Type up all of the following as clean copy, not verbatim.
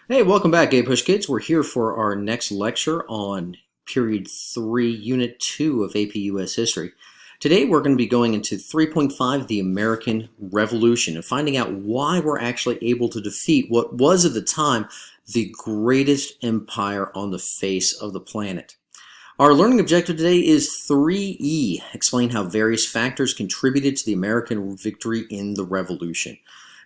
Hey, welcome back, Gay Push Kids. We're here for our next lecture on Period 3, Unit 2 of AP US History. Today we're going to be going into 3.5, the American Revolution, and finding out why we're actually able to defeat what was at the time the greatest empire on the face of the planet. Our learning objective today is 3E, explain how various factors contributed to the American victory in the Revolution.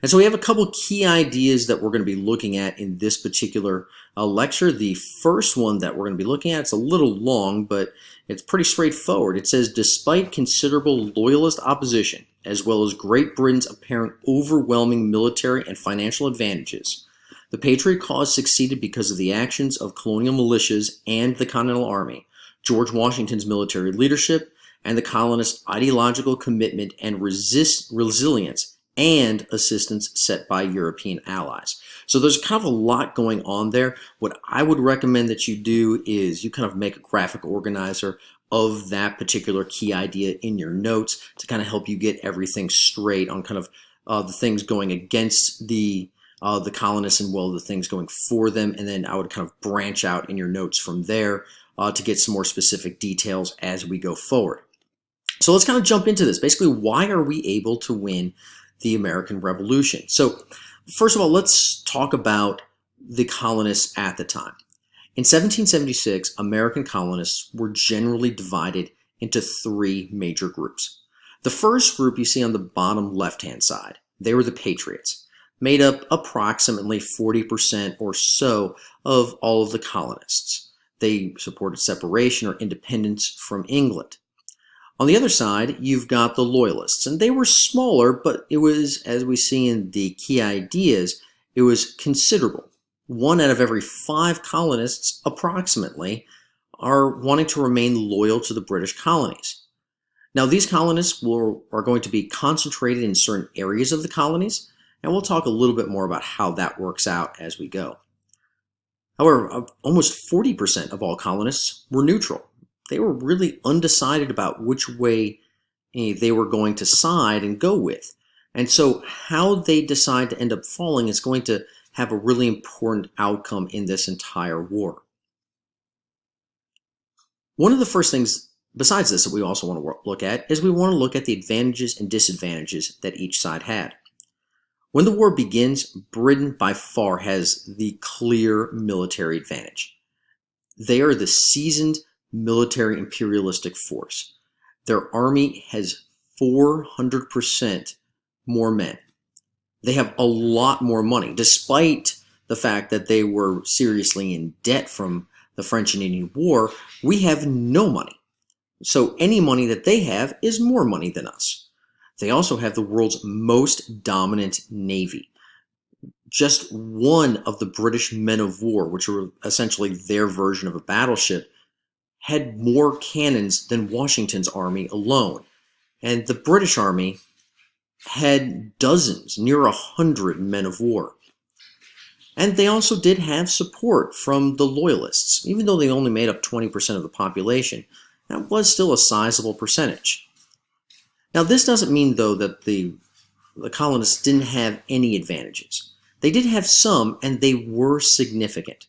And so we have a couple key ideas that we're going to be looking at in this particular lecture. The first one that we're going to be looking at, it's a little long, but it's pretty straightforward. It says, despite considerable loyalist opposition, as well as Great Britain's apparent overwhelming military and financial advantages, the Patriot cause succeeded because of the actions of colonial militias and the Continental Army, George Washington's military leadership, and the colonists' ideological commitment and resilience and assistance set by European allies. So there's kind of a lot going on there. What I would recommend that you do is you kind of make a graphic organizer of that particular key idea in your notes to kind of help you get everything straight on kind of the things going against the colonists and the things going for them. And then I would kind of branch out in your notes from there to get some more specific details as we go forward. So let's kind of jump into this. Basically, why are we able to win the American Revolution? So first of all, let's talk about the colonists at the time. In 1776, American colonists were generally divided into three major groups. The first group you see on the bottom left-hand side, they were the Patriots, made up approximately 40% or so of all of the colonists. They supported separation or independence from England. On the other side, you've got the Loyalists, and they were smaller, but it was, as we see in the key ideas, it was considerable. 1 out of every 5 colonists, approximately, are wanting to remain loyal to the British colonies. Now, these colonists are going to be concentrated in certain areas of the colonies, and we'll talk a little bit more about how that works out as we go. However, almost 40% of all colonists were neutral. They were really undecided about which way they were going to side and go with. And so how they decide to end up falling is going to have a really important outcome in this entire war. One of the first things besides this that we also want to look at is we want to look at the advantages and disadvantages that each side had. When the war begins, Britain by far has the clear military advantage. They are the seasoned military imperialistic force. Their army has 400% more men. They have a lot more money, despite the fact that they were seriously in debt from the French and Indian War. We have no money. So any money that they have is more money than us. They also have the world's most dominant navy. Just one of the British men of war, which were essentially their version of a battleship, had more cannons than Washington's army alone. And the British army had dozens, near 100 men of war. And they also did have support from the Loyalists. Even though they only made up 20% of the population, that was still a sizable percentage. Now, this doesn't mean, though, that the colonists didn't have any advantages. They did have some, and they were significant.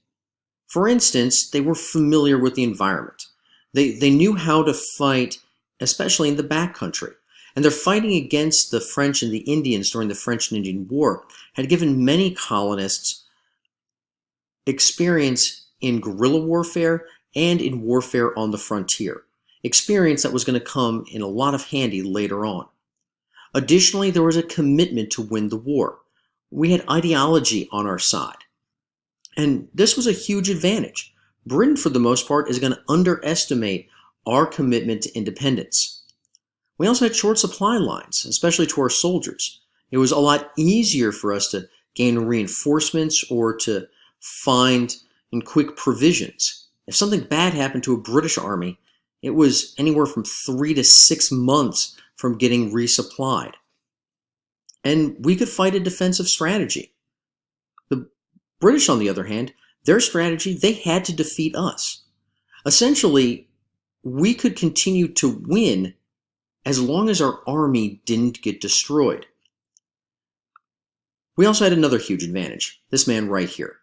For instance, they were familiar with the environment. They knew how to fight, especially in the backcountry. And their fighting against the French and the Indians during the French and Indian War had given many colonists experience in guerrilla warfare and in warfare on the frontier. Experience that was going to come in a lot of handy later on. Additionally, there was a commitment to win the war. We had ideology on our side. And this was a huge advantage. Britain, for the most part, is going to underestimate our commitment to independence. We also had short supply lines, especially to our soldiers. It was a lot easier for us to gain reinforcements or to find quick provisions. If something bad happened to a British army, it was anywhere from 3 to 6 months from getting resupplied. And we could fight a defensive strategy. The British, on the other hand, their strategy, they had to defeat us. Essentially, we could continue to win as long as our army didn't get destroyed. We also had another huge advantage, this man right here.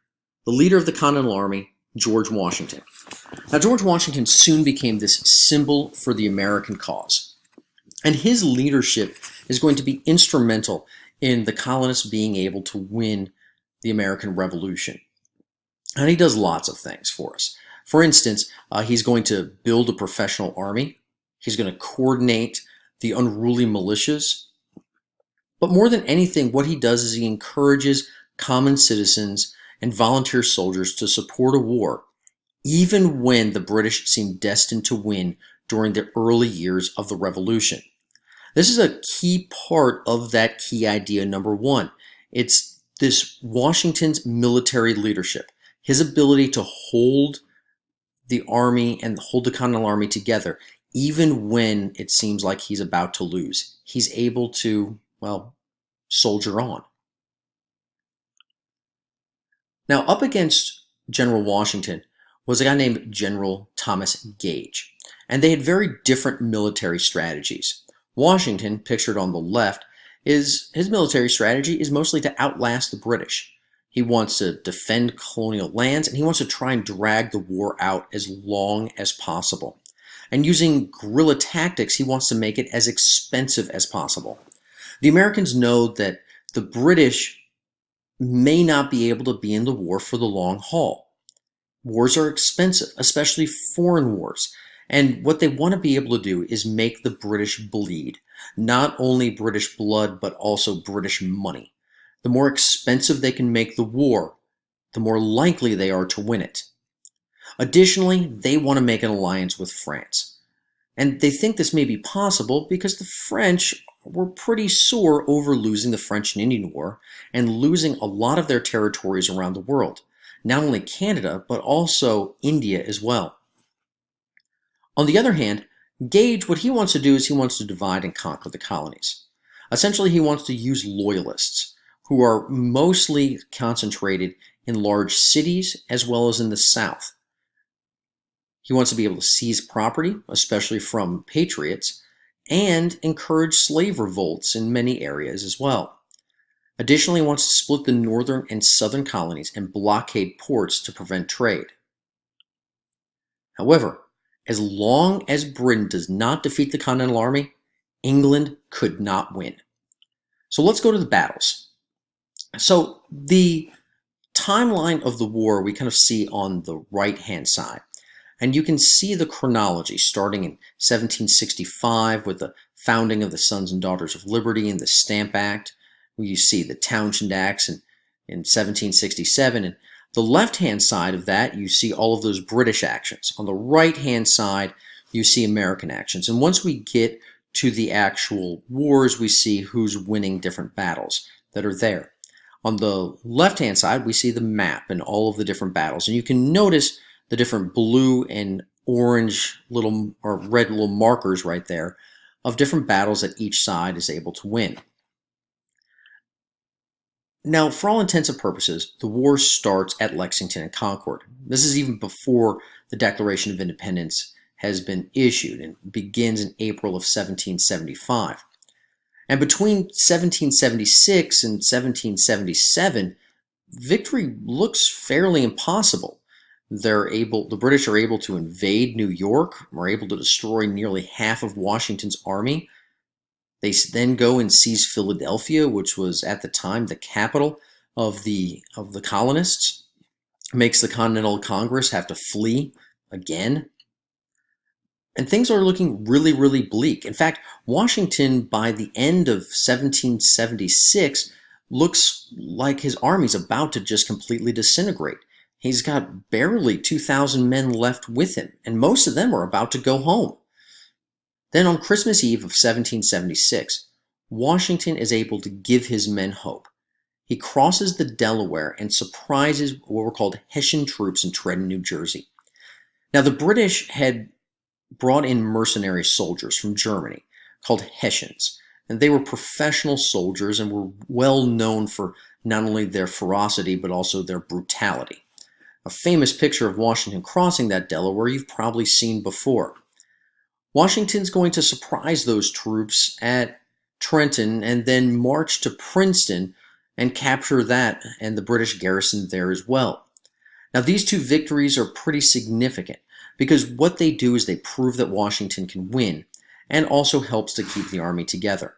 the leader of the Continental Army, George Washington. Now, George Washington soon became this symbol for the American cause, and his leadership is going to be instrumental in the colonists being able to win the American Revolution. And he does lots of things for us. For instance, he's going to build a professional army. He's going to coordinate the unruly militias. But more than anything, what he does is he encourages common citizens and volunteer soldiers to support a war, even when the British seemed destined to win during the early years of the Revolution. This is a key part of that key idea number one. It's this Washington's military leadership, his ability to hold the army and hold the Continental Army together, even when it seems like he's about to lose. He's able to, well, soldier on. Now, up against General Washington was a guy named General Thomas Gage, and they had very different military strategies. Washington, pictured on the left, his military strategy is mostly to outlast the British. He wants to defend colonial lands, and he wants to try and drag the war out as long as possible. And using guerrilla tactics, he wants to make it as expensive as possible. The Americans know that the British may not be able to be in the war for the long haul. Wars are expensive, especially foreign wars. And what they want to be able to do is make the British bleed. Not only British blood, but also British money. The more expensive they can make the war, the more likely they are to win it. Additionally, they want to make an alliance with France. And they think this may be possible because the French were pretty sore over losing the French and Indian War and losing a lot of their territories around the world. Not only Canada, but also India as well. On the other hand, Gage, what he wants to do is he wants to divide and conquer the colonies. Essentially, he wants to use loyalists, who are mostly concentrated in large cities as well as in the South. He wants to be able to seize property, especially from patriots, and encourage slave revolts in many areas as well. Additionally, he wants to split the northern and southern colonies and blockade ports to prevent trade. However, as long as Britain does not defeat the Continental Army, England could not win. So let's go to the battles. So the timeline of the war we kind of see on the right-hand side. And you can see the chronology starting in 1765 with the founding of the Sons and Daughters of Liberty and the Stamp Act. You see the Townshend Acts in 1767. And the left-hand side of that, you see all of those British actions. On the right-hand side, you see American actions. And once we get to the actual wars, we see who's winning different battles that are there. On the left-hand side, we see the map and all of the different battles. And you can notice the different blue and orange little or red little markers right there of different battles that each side is able to win. Now, for all intents and purposes, the war starts at Lexington and Concord. This is even before the Declaration of Independence has been issued and begins in April of 1775. And between 1776 and 1777, victory looks fairly impossible. The British are able to invade New York, are able to destroy nearly half of Washington's army. They then go and seize Philadelphia, which was at the time the capital of the colonists. Makes the Continental Congress have to flee again. And things are looking really, really bleak. In fact, Washington, by the end of 1776, looks like his army's about to just completely disintegrate. He's got barely 2,000 men left with him, and most of them are about to go home. Then on Christmas Eve of 1776, Washington is able to give his men hope. He crosses the Delaware and surprises what were called Hessian troops in Trenton, New Jersey. Now, the British had brought in mercenary soldiers from Germany called Hessians, and they were professional soldiers and were well known for not only their ferocity but also their brutality. A famous picture of Washington crossing that Delaware you've probably seen before. Washington's going to surprise those troops at Trenton and then march to Princeton and capture that and the British garrison there as well. Now, these two victories are pretty significant because what they do is they prove that Washington can win and also helps to keep the army together.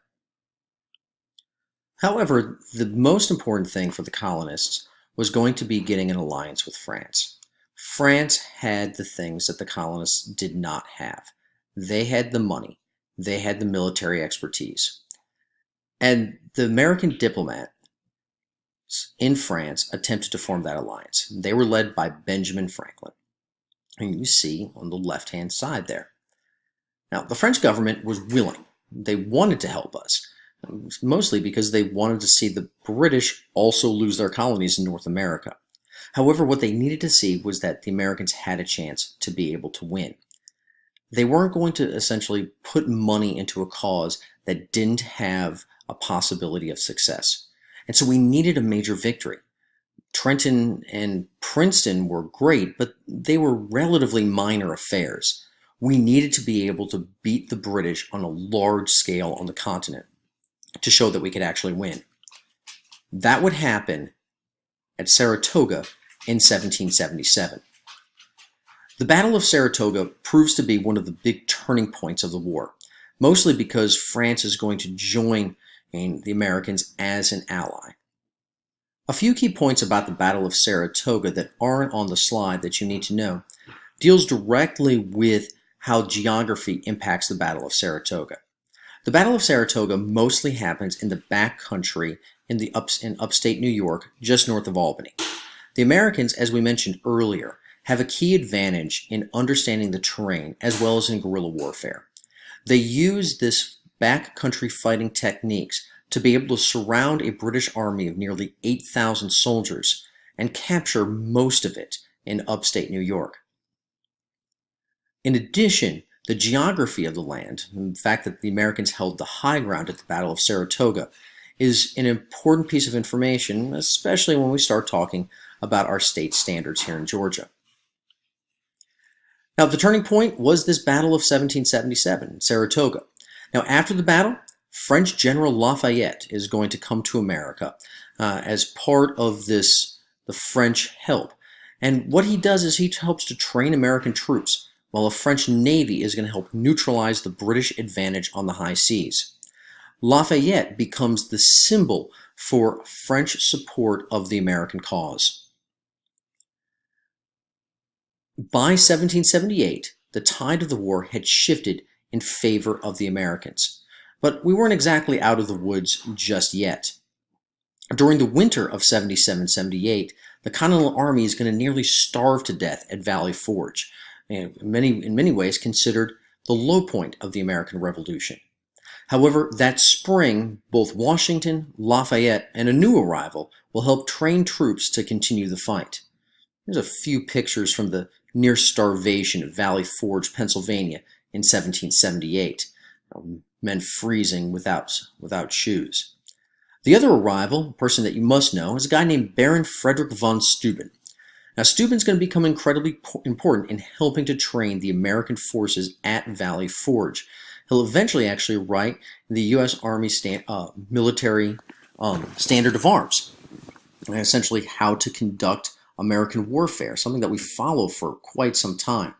However, the most important thing for the colonists was going to be getting an alliance with France. France had the things that the colonists did not have. They had the money. They had the military expertise. And the American diplomats in France attempted to form that alliance. They were led by Benjamin Franklin. And you see on the left-hand side there. Now, the French government was willing. They wanted to help us, mostly because they wanted to see the British also lose their colonies in North America. However, what they needed to see was that the Americans had a chance to be able to win. They weren't going to essentially put money into a cause that didn't have a possibility of success. And so we needed a major victory. Trenton and Princeton were great, but they were relatively minor affairs. We needed to be able to beat the British on a large scale on the continent to show that we could actually win. That would happen at Saratoga in 1777. The Battle of Saratoga proves to be one of the big turning points of the war, mostly because France is going to join the Americans as an ally. A few key points about the Battle of Saratoga that aren't on the slide that you need to know deals directly with how geography impacts the Battle of Saratoga. The Battle of Saratoga mostly happens in the back country in upstate New York, just north of Albany. The Americans, as we mentioned earlier, have a key advantage in understanding the terrain as well as in guerrilla warfare. They use this backcountry fighting techniques to be able to surround a British army of nearly 8,000 soldiers and capture most of it in upstate New York. In addition, the geography of the land, and the fact that the Americans held the high ground at the Battle of Saratoga, is an important piece of information, especially when we start talking about our state standards here in Georgia. Now, the turning point was this Battle of 1777, Saratoga. Now, after the battle, French General Lafayette is going to come to America as part of the French help. And what he does is he helps to train American troops, while a French Navy is going to help neutralize the British advantage on the high seas. Lafayette becomes the symbol for French support of the American cause. By 1778, the tide of the war had shifted in favor of the Americans, but we weren't exactly out of the woods just yet. During the winter of 77-78, the Continental Army is going to nearly starve to death at Valley Forge, in many ways considered the low point of the American Revolution. However, that spring, both Washington, Lafayette, and a new arrival will help train troops to continue the fight. There's a few pictures from the near starvation of Valley Forge, Pennsylvania in 1778. Men freezing without shoes. The other arrival, a person that you must know, is a guy named Baron Frederick von Steuben. Now, Steuben's going to become incredibly important in helping to train the American forces at Valley Forge. He'll eventually actually write the U.S. Army military standard of arms, and essentially how to conduct American warfare, something that we follow for quite some time.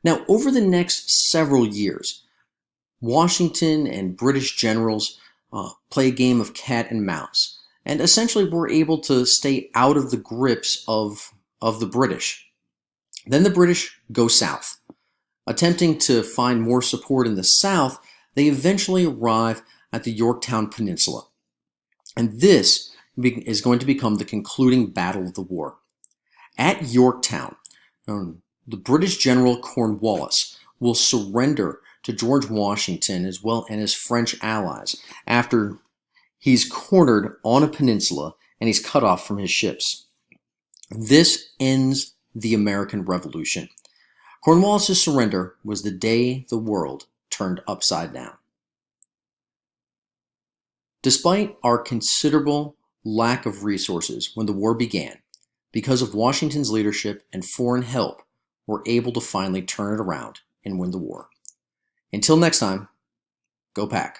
Now, over the next several years, Washington and British generals play a game of cat and mouse, and essentially were able to stay out of the grips of the British. Then the British go south. Attempting to find more support in the south, they eventually arrive at the Yorktown Peninsula. And this is going to become the concluding battle of the war. At Yorktown, the British general Cornwallis will surrender to George Washington as well and his French allies after he's cornered on a peninsula and he's cut off from his ships. This ends the American Revolution. Cornwallis' surrender was the day the world turned upside down. Despite our considerable lack of resources when the war began, because of Washington's leadership and foreign help, we're able to finally turn it around and win the war. Until next time, go Pack.